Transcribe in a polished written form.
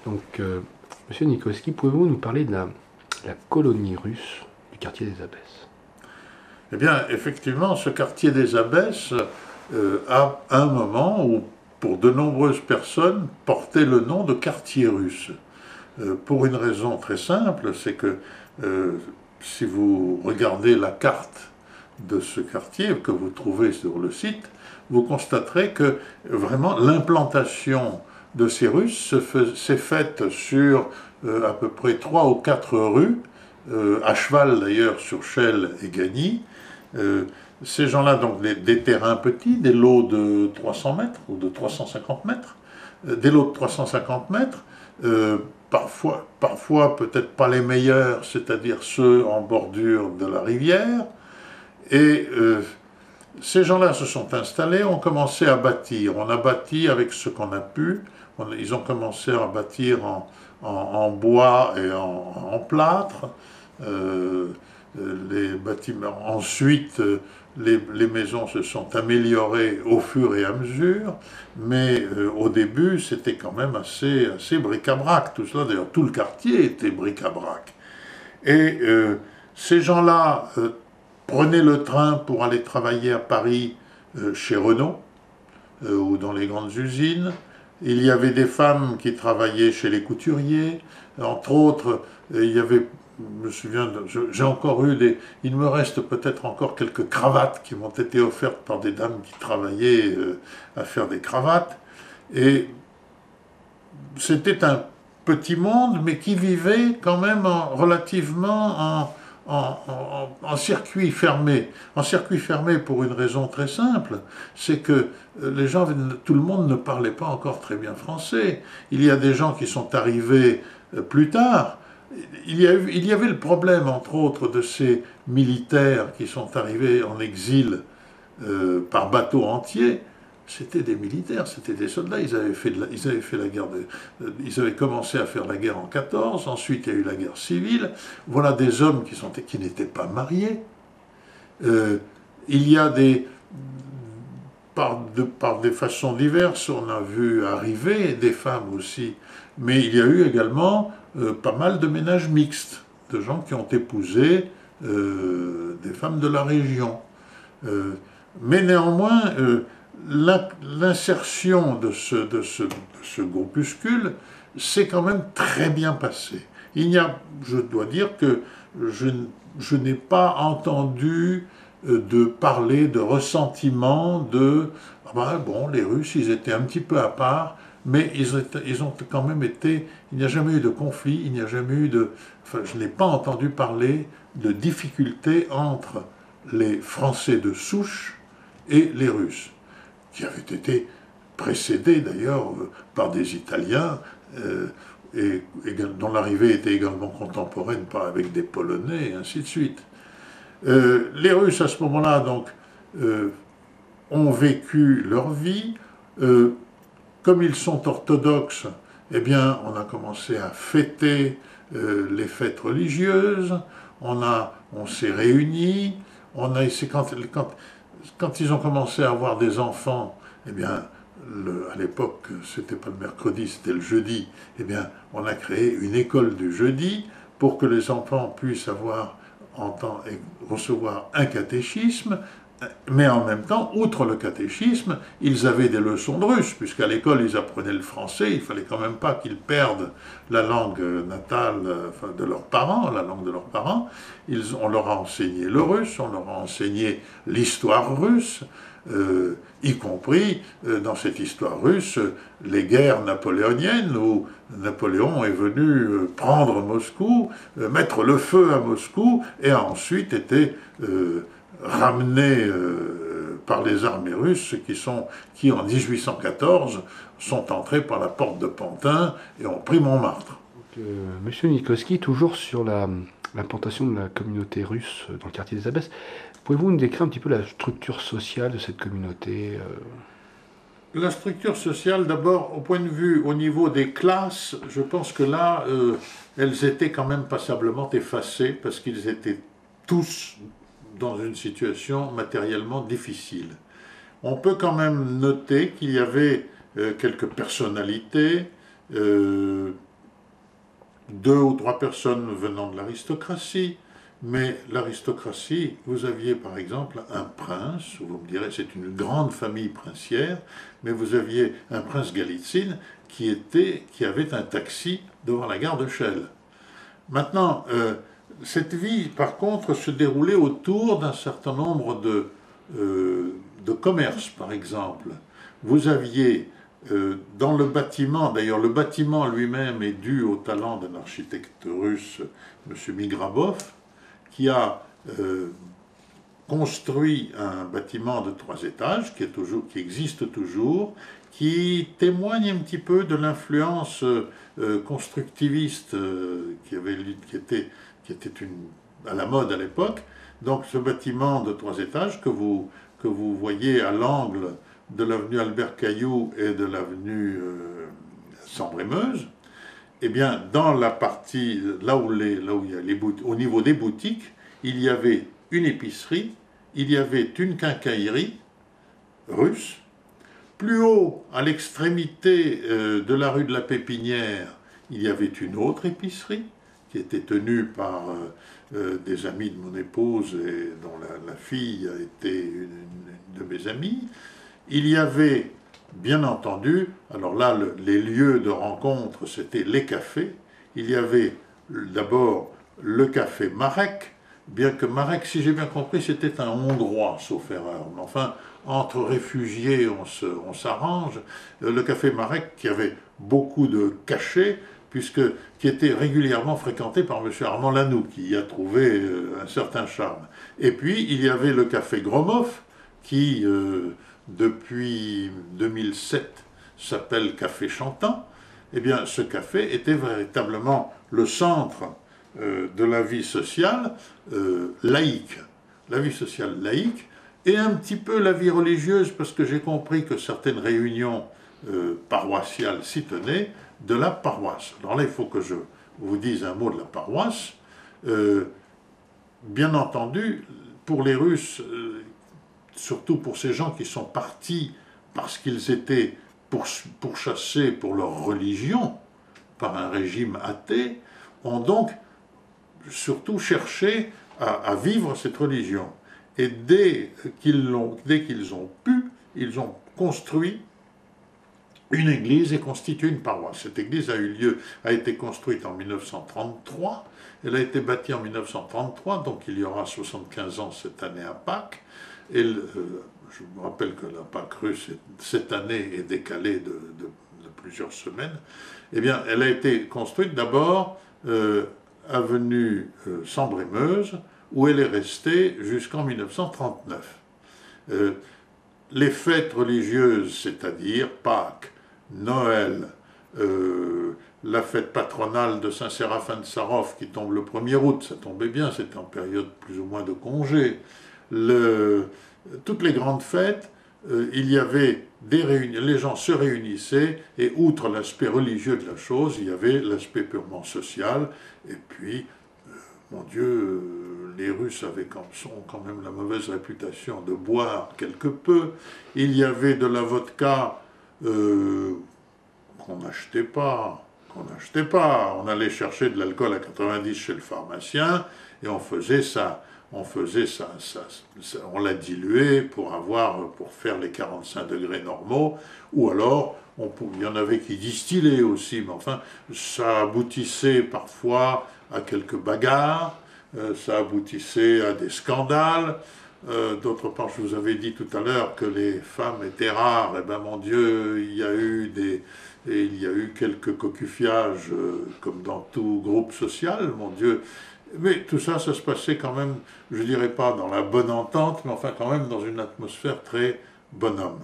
Donc, Monsieur Nikoski, pouvez-vous nous parler de la colonie russe du quartier des Abbesses? Eh bien, effectivement, ce quartier des Abbesses a un moment où, pour de nombreuses personnes, portait le nom de quartier russe. Pour une raison très simple, c'est que euh, si vous regardez la carte de ce quartier que vous trouvez sur le site, vous constaterez que vraiment l'implantation de ces Russes s'est faite sur à peu près 3 ou 4 rues, à cheval d'ailleurs sur Chelles et Gagny. Euh, Ces gens-là, donc des terrains petits, des lots de 300 mètres ou de 350 mètres, des lots de 350 mètres, parfois peut-être pas les meilleurs, c'est-à-dire ceux en bordure de la rivière. Et ces gens-là se sont installés, ont commencé à bâtir. On a bâti avec ce qu'on a pu. Ils ont commencé à bâtir en bois et en plâtre. Euh, les bâtiments. Ensuite, les maisons se sont améliorées au fur et à mesure, mais au début, c'était quand même assez bric-à-brac. Tout cela, d'ailleurs, tout le quartier était bric-à-brac. Et ces gens-là prenaient le train pour aller travailler à Paris chez Renault ou dans les grandes usines. Il y avait des femmes qui travaillaient chez les couturiers. Entre autres, il y avait, je me souviens, j'ai encore eu il me reste peut-être encore quelques cravates qui m'ont été offertes par des dames qui travaillaient à faire des cravates. Et c'était un petit monde, mais qui vivait quand même relativement en circuit fermé. En circuit fermé pour une raison très simple, c'est que tout le monde ne parlait pas encore très bien français. Il y a des gens qui sont arrivés plus tard. Il y avait le problème, entre autres, de ces militaires qui sont arrivés en exil par bateau entier. C'était des militaires, c'était des soldats. Ils avaient fait la guerre. Ils avaient commencé à faire la guerre en 14. Ensuite, il y a eu la guerre civile. Voilà des hommes qui n'étaient pas mariés. Euh, il y a par des façons diverses, on a vu arriver des femmes aussi. Mais il y a eu également pas mal de ménages mixtes, de gens qui ont épousé des femmes de la région. Euh, mais néanmoins, l'insertion de ce groupuscule s'est quand même très bien passée. Je dois dire que je, je n'ai pas entendu de parler de ressentiment de ah ben bon, les Russes ils étaient un petit peu à part, mais ils ont quand même été. Il n'y a jamais eu de conflit, il n'y a jamais eu de. Enfin, je n'ai pas entendu parler de difficultés entre les Français de souche et les Russes, qui avaient été précédés d'ailleurs par des Italiens, dont l'arrivée était également contemporaine avec des Polonais, et ainsi de suite. Les Russes, à ce moment-là, donc, euh, ont vécu leur vie. Euh, Comme ils sont orthodoxes, eh bien, on a commencé à fêter les fêtes religieuses, on s'est réunis, quand ils ont commencé à avoir des enfants, eh bien, à l'époque, c'était pas le mercredi, c'était le jeudi, eh bien, on a créé une école du jeudi pour que les enfants puissent recevoir un catéchisme, mais en même temps, outre le catéchisme, ils avaient des leçons de russe, puisqu'à l'école ils apprenaient le français, il fallait quand même pas qu'ils perdent la langue natale enfin, de leurs parents, la langue de leurs parents. On leur a enseigné le russe, on leur a enseigné l'histoire russe, y compris dans cette histoire russe, les guerres napoléoniennes, où Napoléon est venu prendre Moscou, mettre le feu à Moscou, et a ensuite été ramenés par les armées russes qui en 1814 sont entrés par la porte de Pantin et ont pris Montmartre. Monsieur Nikoski, toujours sur l'implantation de la communauté russe dans le quartier des Abbesses, pouvez-vous nous décrire un petit peu la structure sociale de cette communauté? La structure sociale, d'abord, au point de vue, au niveau des classes, je pense que là, elles étaient quand même passablement effacées parce qu'ils étaient tous dans une situation matériellement difficile. On peut quand même noter qu'il y avait quelques personnalités, 2 ou 3 personnes venant de l'aristocratie, mais l'aristocratie, vous aviez par exemple un prince, vous me direz c'est une grande famille princière, mais vous aviez un prince Galitzine qui avait un taxi devant la gare de Chelles. Maintenant, cette vie, par contre, se déroulait autour d'un certain nombre de commerces, par exemple. Vous aviez dans le bâtiment, d'ailleurs le bâtiment lui-même est dû au talent d'un architecte russe, M. Migrabov, qui a construit un bâtiment de 3 étages qui existe toujours, qui témoigne un petit peu de l'influence constructiviste qui était à la mode à l'époque. Donc ce bâtiment de 3 étages que vous voyez à l'angle de l'avenue Albert Caillou et de l'avenue Sambre-et-Meuse, eh bien, dans la partie, là où il y a au niveau des boutiques, il y avait une épicerie, il y avait une quincaillerie russe. Plus haut, à l'extrémité de la rue de la Pépinière, il y avait une autre épicerie qui était tenue par des amis de mon épouse et dont la fille a été une de mes amies. Il y avait, bien entendu, alors là, les lieux de rencontre, c'était les cafés. Il y avait d'abord le café Marek, bien que Marek, si j'ai bien compris, c'était un Hongrois, sauf erreur. Mais enfin, entre réfugiés, on s'arrange. Le café Marek, qui avait beaucoup de cachets, qui était régulièrement fréquenté par M. Armand Lanoux, qui y a trouvé un certain charme. Et puis, il y avait le café Gromov, qui, depuis 2007, s'appelle Café Chantant. Eh bien, ce café était véritablement le centre de la vie sociale laïque. La vie sociale laïque et un petit peu la vie religieuse, parce que j'ai compris que certaines réunions paroissiales s'y tenaient, de la paroisse. Alors là, il faut que je vous dise un mot de la paroisse. Bien entendu, pour les Russes, surtout pour ces gens qui sont partis parce qu'ils étaient pourchassés pour leur religion par un régime athée, ont donc surtout cherché à vivre cette religion. Et dès qu'ils ont pu, ils ont construit une église et constitué une paroisse. Cette église a été construite en 1933, elle a été bâtie en 1933, donc il y aura 75 ans cette année à Pâques, et je me rappelle que la Pâques russe, cette année, est décalée de plusieurs semaines. Eh bien, elle a été construite d'abord avenue Sambre-et-Meuse, où elle est restée jusqu'en 1939. Les fêtes religieuses, c'est-à-dire Pâques, Noël, la fête patronale de Saint-Séraphin de Sarov qui tombe le 1er août, ça tombait bien, c'était en période plus ou moins de congé. Toutes les grandes fêtes, il y avait des réunions, les gens se réunissaient et outre l'aspect religieux de la chose, il y avait l'aspect purement social. Et puis, mon Dieu, les Russes ont quand même la mauvaise réputation de boire quelque peu. Il y avait de la vodka qu'on n'achetait pas. On allait chercher de l'alcool à 90 chez le pharmacien et on faisait ça. On l'a dilué pour faire les 45 degrés normaux, ou alors il y en avait qui distillaient aussi, mais enfin ça aboutissait parfois à quelques bagarres, ça aboutissait à des scandales. D'autre part, je vous avais dit tout à l'heure que les femmes étaient rares, et ben mon Dieu, il y a eu quelques cocufiages, comme dans tout groupe social, mon Dieu. Mais tout ça, ça se passait quand même, je dirais pas dans la bonne entente, mais enfin quand même dans une atmosphère très bonhomme.